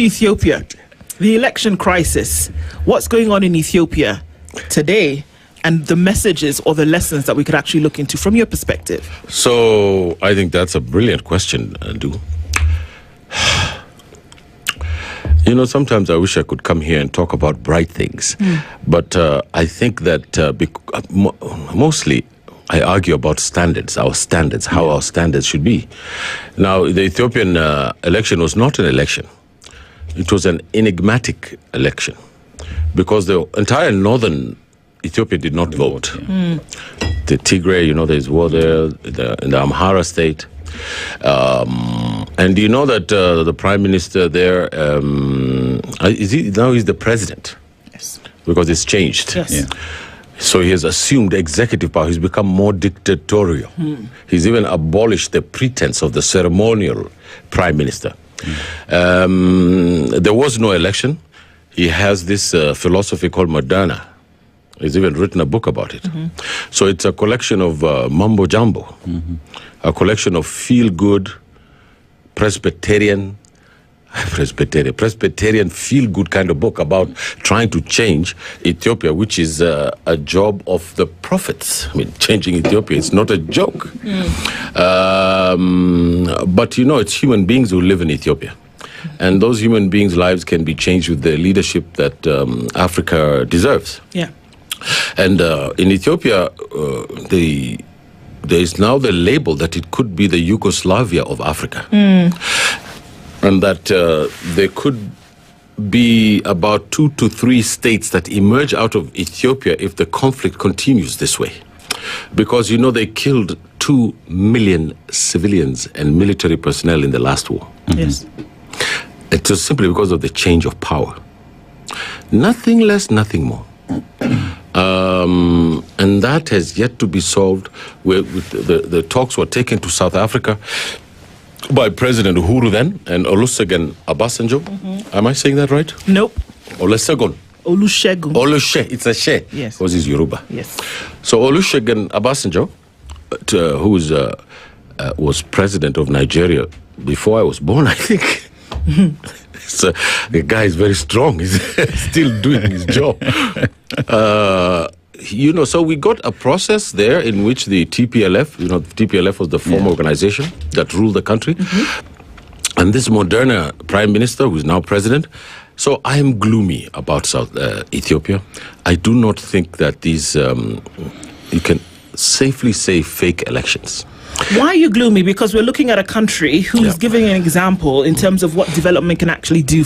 Ethiopia, the election crisis, what's going on in Ethiopia today, and the messages or the lessons that we could actually look into from your perspective? So I think that's a brilliant question, Andu. You know, sometimes I wish I could come here and talk about bright things, but I think that mostly I argue about standards, how our standards should be. Now, the Ethiopian election was not an election. It was an enigmatic election because the entire northern Ethiopia did not vote. The Tigray, you know, there's war there, in the Amhara state. And you know that the prime minister there, he's the president? Yes. Because it's changed. Yes. Yeah. So he has assumed executive power. He's become more dictatorial. He's even abolished the pretense of the ceremonial prime minister. There was no election. He has this philosophy called Moderna. He's even written a book about it. So it's a collection of mumbo jumbo, a collection of feel-good, Presbyterian feel-good kind of book about trying to change Ethiopia, which is a job of the prophets. I mean, changing Ethiopia, it's not a joke. But, you know, it's human beings who live in Ethiopia. And those human beings' lives can be changed with the leadership that Africa deserves. Yeah. And in Ethiopia, there is now the label that it could be the Yugoslavia of Africa. And that there could be about 2 to 3 states that emerge out of Ethiopia if the conflict continues this way. Because, you know, they killed 2 million civilians and military personnel in the last war. Yes. It was simply because of the change of power. Nothing less, nothing more. And that has yet to be solved. The talks were taken to South Africa by President Uhuru then and Olusegun Obasanjo. Am I saying that right? Nope. Olusegun. Olusegun. It's a she. Yes. Because he's Yoruba. Yes. So Olusegun Obasanjo, who was president of Nigeria before I was born, I think. So the guy is very strong. He's still doing his job. You know, so we got a process there in which the TPLF, you know, TPLF was the former organization that ruled the country. And this Moderna prime minister, who is now president. So I am gloomy about South Ethiopia. I do not think that these, you can safely say fake elections. Why are you gloomy? Because we're looking at a country who's giving an example in terms of what development can actually do